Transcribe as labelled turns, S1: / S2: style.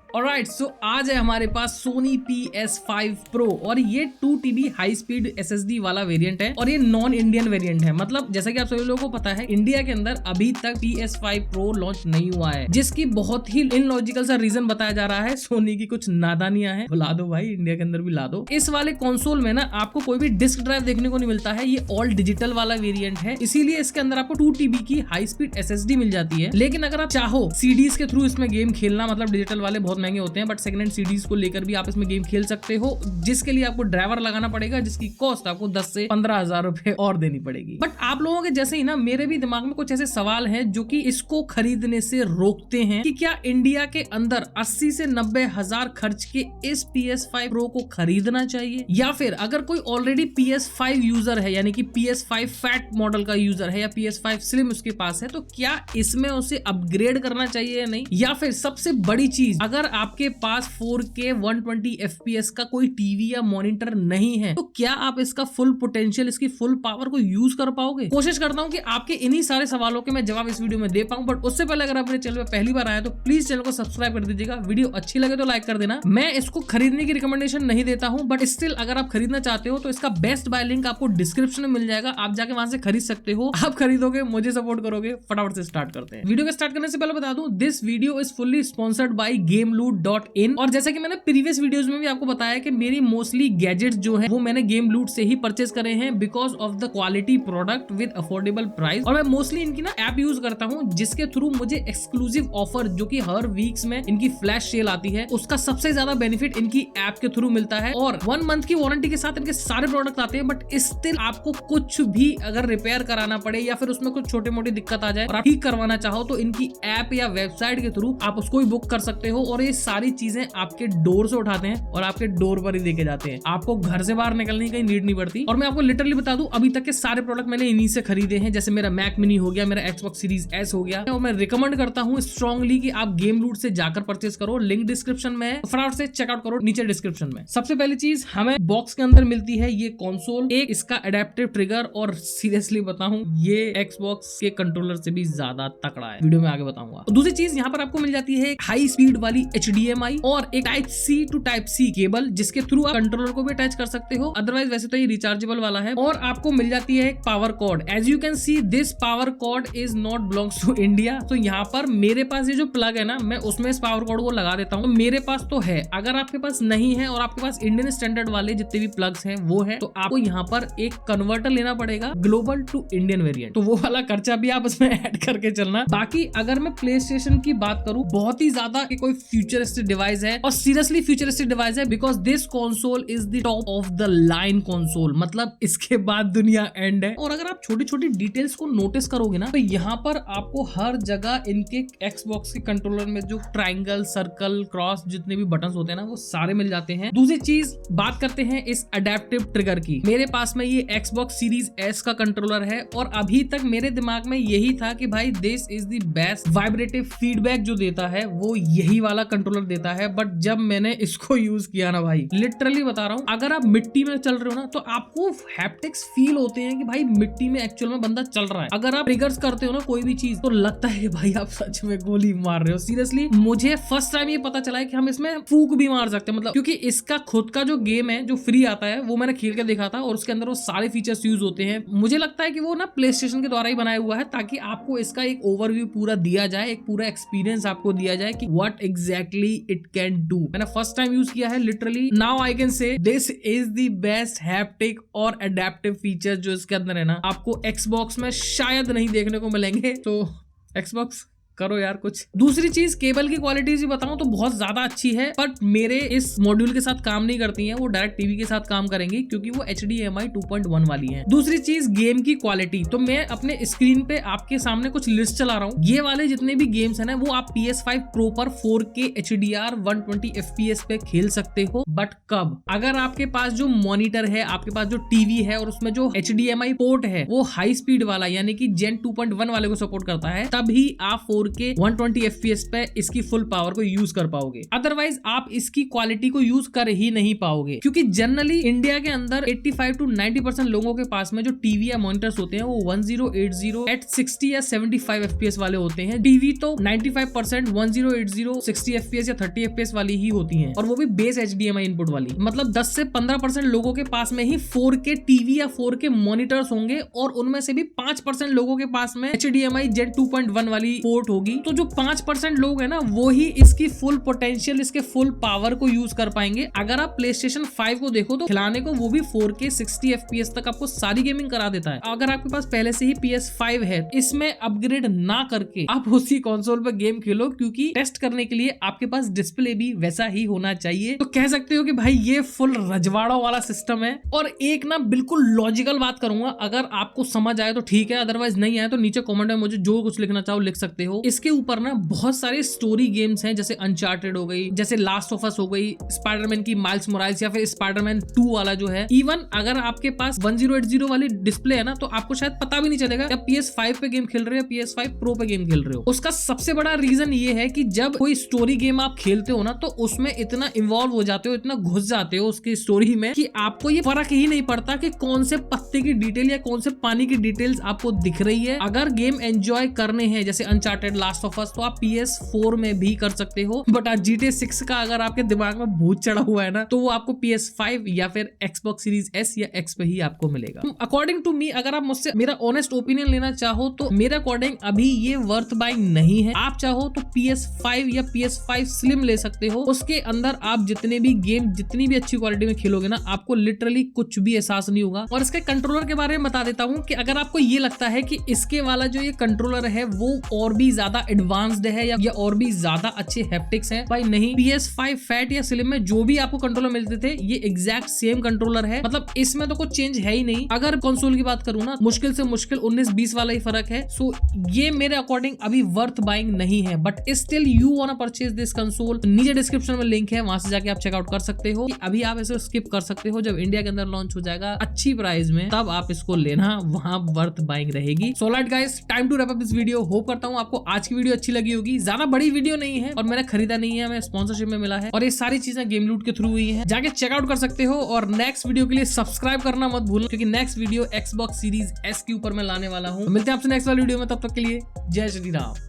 S1: Alright, सो आज है हमारे पास सोनी PS5 Pro और ये 2TB हाई स्पीड SSD वाला वेरिएंट है और ये नॉन इंडियन वेरिएंट है। मतलब जैसा कि आप सभी लोगों को पता है, इंडिया के अंदर अभी तक PS5 Pro लॉन्च नहीं हुआ है, जिसकी बहुत ही इनलॉजिकल सा रीजन बताया जा रहा है। सोनी की कुछ नादानियां हैं, ला दो भाई, इंडिया के अंदर भी ला दो। इस वाले कंसोल में ना आपको कोई भी डिस्क ड्राइव देखने को नहीं मिलता है, ये ऑल डिजिटल वाला वेरिएंट है, इसीलिए इसके अंदर आपको 2TB की हाई स्पीड SSD मिल जाती है। लेकिन अगर आप चाहो सीडीज के थ्रू इसमें गेम खेलना, मतलब डिजिटल वाले बहुत महंगे होते हैं, बट सेकंड हैंड सीडीज को लेकर भी आप इसमें गेम खेल सकते हो, जिसके लिए आपको ड्राइवर लगाना पड़ेगा, जिसकी कॉस्ट आपको 10 से 15,000 रुपए और देनी पड़ेगी। बट आप लोगों के जैसे ही ना मेरे भी दिमाग में कुछ ऐसे सवाल हैं जो कि इसको खरीदने से रोकते हैं कि क्या इंडिया के अंदर 80 से 90,000 खर्च के इस PS5 Pro को खरीदना चाहिए, या फिर अगर कोई ऑलरेडी PS5 यूजर है, यानी कि PS5 फैट मॉडल का यूजर है या PS5 स्लिम उसके पास है, तो क्या इसमें उसे अपग्रेड करना चाहिए या नहीं। या फिर सबसे बड़ी चीज, अगर आपके पास 4K 120 FPS का कोई टीवी या मॉनिटर नहीं है, तो क्या आप इसका फुल पोटेंशियल, इसकी फुल पावर को यूज कर पाओगे। कोशिश करता हूं कि आपके इन्हीं सारे सवालों के मैं जवाब इस वीडियो में दे पाऊं, बट उससे पहले अगर आप मेरे चैनल पे पहली बार आए तो प्लीज चैनल को सब्सक्राइब कर दीजिएगा। वीडियो अच्छी लगे तो लाइक कर देना। मैं इसको खरीदने की रिकमेंडेशन नहीं देता हूं, बट स्टिल अगर आप खरीदना चाहते हो तो इसका बेस्ट बाय लिंक आपको डिस्क्रिप्शन में मिल जाएगा, आप जाके वहां से खरीद सकते हो। आप खरीदोगे, मुझे सपोर्ट करोगे। फटाफट से स्टार्ट करते हैं। वीडियो को स्टार्ट करने से पहले बता दूं, this video is fully sponsored by GameLoot.in। और जैसा कि मैंने प्रीवियस वीडियोस में भी आपको बताया कि मेरी मोस्टली गैजेट्स जो है वो मैंने GameLoot से ही परचेज करे हैं, because of the quality product with affordable price. और मैं मोस्टली इनकी ना ऐप यूज करता हूँ, जिसके थ्रू मुझे एक्सक्लूसिव ऑफर, जो कि हर वीक्स में इनकी फ्लैश सेल आती है, उसका सबसे ज्यादा बेनिफिट इनकी ऐप के थ्रू मिलता है। और 1 मंथ की वारंटी के साथ इनके सारे प्रोडक्ट आते हैं, बट स्टिल आपको कुछ भी अगर रिपेयर कराना पड़े या फिर उसमें कुछ छोटी मोटी दिक्कत आ जाए और आप ठीक करवाना चाहो, तो इनकी ऐप या वेबसाइट के थ्रू आप उसको भी बुक कर सकते हो। और ये सारी चीजें आपके डोर से उठाते हैं और आपके डोर पर ही देके जाते हैं। आपको घर से बाहर निकलने की कहीं नीड नहीं पड़ती। और मैं आपको लिटरली बता दूं, अभी तक के सारे प्रोडक्ट मैंने इन्हीं से खरीदे हैं। जैसे मेरा मैक मिनी हो गया, मेरा Xbox Series S हो गया। और मैं रिकमेंड करता हूं स्ट्रांगली कि आप GameLoot से जाकर परचेस करो। लिंक डिस्क्रिप्शन में है, फटाफट से चेकआउट करो नीचे डिस्क्रिप्शन में। सबसे पहली चीज, हमें बॉक्स के अंदर मिलती है ये कंसोल, एक इसका अडेप्टिव ट्रिगर, और सीरियसली बताऊं ये Xbox के कंट्रोलर से भी ज्यादा तकड़ा है, वीडियो में आगे बताऊंगा। दूसरी चीज, यहाँ पर आपको मिल जाती है हाई स्पीड वाली HDMI और एक Type-C to Type-C केबल, जिसके थ्रू आप कंट्रोलर को भी अटैच कर सकते हो। अदरवाइज वैसे तो ये रिचार्जेबल वाला है। और आपको मिल जाती है एक power cord. As you can see, this power cord is not belongs to India. तो यहाँ पर मेरे पास ये जो प्लग है ना, मैं उसमें इस पावर कॉर्ड को लगा देता हूँ। मेरे पास तो है, अगर आपके पास नहीं है और आपके पास इंडियन स्टैंडर्ड वाले जितने भी प्लग्स हैं वो है, तो आपको यहाँ पर एक कन्वर्टर लेना पड़ेगा, ग्लोबल टू इंडियन वेरिएंट। तो वो वाला खर्चा भी आप इसमें ऐड करके चलना। बाकी अगर मैं प्ले स्टेशन की बात करूं, बहुत ही ज्यादा कोई फ्यूचरिस्टिक डिवाइस है, और सीरियसली फ्यूचरिस्टिक डिवाइस है, because this console is the top of the line console. मतलब इसके बाद दुनिया एंड है। और अगर आप छोटी छोटी डिटेल्स को नोटिस करोगे ना, तो यहाँ पर आपको हर जगह इनके Xbox के कंट्रोलर में जो ट्राइंगल, सर्कल, क्रॉस जितने भी बटन्स होते हैं ना, वो सारे मिल जाते हैं। दूसरी चीज, बात करते हैं इस अडेप्टिव ट्रिगर की। मेरे पास में ये Xbox Series S का कंट्रोलर है, और अभी तक मेरे दिमाग में यही था कि भाई this is the best vibrative feedback जो देता है वो यही वाला कंट्रोलर देता है। बट जब मैंने इसको यूज किया ना भाई, लिटरली बता रहा हूँ, अगर आप मिट्टी में चल रहे हो ना, तो आपको हैप्टिक्स फील होते हैं कि भाई मिट्टी में एक्चुअल में बंदा चल रहा है। अगर आप ट्रिगर्स करते हो ना कोई भी चीज, तो लगता है कि भाई आप सच में गोली मार रहे हो। सीरियसली मुझे फर्स्ट टाइम ये पता चला है कि हम इसमें फूक भी मार सकते हैं। मतलब क्योंकि इसका खुद का जो गेम है जो फ्री आता है, वो मैंने खेल के देखा था, और उसके अंदर वो सारे फीचर्स यूज होते हैं। मुझे लगता है कि वो ना प्ले स्टेशन के द्वारा ही बनाया हुआ है, ताकि आपको इसका एक ओवरव्यू पूरा दिया जाए, एक पूरा एक्सपीरियंस आपको दिया जाए कि what exactly it can do. मैंने फर्स्ट टाइम यूज किया है, literally now I can say this is the best haptic और अडेप्टिव फीचर्स जो इसके अंदर है ना, आपको Xbox में शायद नहीं देखने को मिलेंगे। तो Xbox करो यार कुछ। दूसरी चीज, केबल की क्वालिटी भी बताऊं तो बहुत ज्यादा अच्छी है, बट मेरे इस मॉड्यूल के साथ काम नहीं करती हैं, वो डायरेक्ट टीवी के साथ काम करेंगी, क्योंकि वो HDMI 2.1 वाली है। दूसरी चीज, गेम की क्वालिटी। तो मैं अपने स्क्रीन पे आपके सामने कुछ लिस्ट चला रहा हूँ। ये वाले जितने भी गेम्स है ना, वो आप PS5 Pro पर 4K HDR 120 FPS पे खेल सकते हो। बट कब? अगर आपके पास जो मॉनिटर है, आपके पास जो टीवी है, और उसमें जो HDMI पोर्ट है वो हाई स्पीड वाला, यानी कि Gen 2.1 वाले को सपोर्ट करता है, तभी आप 4 4K 120 FPS पे इसकी फुल पावर को यूज कर पाओगे। अदरवाइज आप इसकी क्वालिटी को यूज कर ही नहीं पाओगे, क्योंकि जनरली इंडिया के अंदर 85 to 90% लोगों के पास में जो टीवी या मॉनिटर्स होते हैं वो 1080 एट 60 या 75 FPS वाले होते हैं। टीवी तो 95% 1080 60 FPS या 30 FPS वाली ही होती हैं, और वो भी बेस HDMI इनपुट वाली। मतलब 10 से 15% लोगों के पास में ही 4K टीवी या 4K मॉनिटर्स होंगे, और उनमें से भी 5% लोगों के पास में HDMI Gen 2.1 वाली पोर्ट होगी। तो जो 5% लोग हैं ना, वो ही इसकी फुल पोटेंशियल, इसके फुल पावर को यूज कर पाएंगे। अगर आप PlayStation 5 को देखो तो खिलाने को वो भी 4K 60 FPS तक आपको सारी गेमिंग करा देता है। अगर आपके पास पहले से ही PS5 है, इसमें अपग्रेड ना करके आप उसी कंसोल पे गेम खेलो, क्योंकि टेस्ट करने के लिए आपके पास डिस्प्ले भी वैसा ही होना चाहिए। तो कह सकते हो कि भाई ये फुल रजवाड़ों वाला सिस्टम है। और एक ना बिल्कुल लॉजिकल बात करूंगा, अगर आपको समझ आए तो ठीक है, अदरवाइज नहीं आए तो नीचे कमेंट में मुझे जो कुछ लिखना चाहो लिख सकते हो। इसके ऊपर ना बहुत सारे स्टोरी गेम्स हैं, जैसे अनचार्टेड हो गई, जैसे लास्ट ऑफ अस हो गई, स्पाइडरमैन की माइल्स मोराइल्स, या फिर स्पाइडरमैन 2 वाला जो है। इवन अगर आपके पास 1080 वाली डिस्प्ले है ना, तो आपको शायद पता भी नहीं चलेगा कि आप PS5 पे गेम खेल रहे हो, PS5 Pro पे गेम खेल रहे हो। उसका सबसे बड़ा रीजन ये है कि जब कोई स्टोरी गेम आप खेलते हो ना, तो उसमें इतना इन्वॉल्व हो जाते हो, इतना घुस जाते हो उसकी स्टोरी में, कि आपको ये फर्क ही नहीं पड़ता कि कौन से पत्ते की डिटेल या कौन से पानी की डिटेल्स आपको दिख रही है। अगर गेम एंजॉय करने हैं जैसे अनचार्टेड, लास्ट ऑफ अस, तो आप PS4 में भी कर सकते हो। बट GTA 6 का अगर आपके दिमाग में भूत चढ़ा हुआ है ना, तो वो आपको PS5 या फिर Xbox Series S या X पे ही आपको मिलेगा। अकॉर्डिंग टू मी, अगर आप मुझसे मेरा ऑनेस्ट ओपिनियन लेना चाहो तो मेरे अकॉर्डिंग अभी ये वर्थ बाइंग नहीं है। आप चाहो तो PS5 या PS5 Slim ले सकते हो। उसके अंदर आप जितने भी गेम जितनी भी अच्छी क्वालिटी में खेलोगे ना, आपको लिटरली कुछ भी एहसास नहीं होगा। और इसके कंट्रोलर के बारे में बता देता हूँ कि अगर आपको ये लगता है कि इसके वाला जो ये कंट्रोलर है वो और भी ज्यादा एडवांस्ड है या और भी ज्यादा अच्छे हैप्टिक्स है, भाई नहीं। PS5 फैट या स्लिम में जो भी आपको कंट्रोलर मिलते थे, ये एग्जैक्ट सेम कंट्रोलर है। मतलब इसमें तो कुछ चेंज है ही नहीं। अगर कंसोल की बात करूँ ना, मुश्किल से मुश्किल 19-20 वाला ही फर्क है। सो ये मेरे अकॉर्डिंग अभी वर्थ बाइंग नहीं है। But still you want to purchase this console, नीचे डिस्क्रिप्शन में लिंक है, वहां से जाके आप चेकआउट कर सकते हो। अभी आप इसे स्किप कर सकते हो, जब इंडिया के अंदर लॉन्च हो जाएगा अच्छी प्राइस में, तब आप इसको लेना, वहां वर्थ बाइंग रहेगी। So alright guys, time to wrap up this video. Hope करता हूं आपको आज की वीडियो अच्छी लगी होगी। ज्यादा बड़ी वीडियो नहीं है और मैंने खरीदा नहीं है, हमें स्पॉन्सरशिप में मिला है, और ये सारी चीजें गेम लूट के थ्रू हुई है। जाके चेकआउट कर सकते हो, और नेक्स्ट वीडियो के लिए सब्सक्राइब करना मत भूलना, क्योंकि next video Xbox Series S के ऊपर मैं लाने वाला हूँ। मिलते हैं आपसे नेक्स्ट वाली वीडियो में, तब तक के लिए जय श्री राम।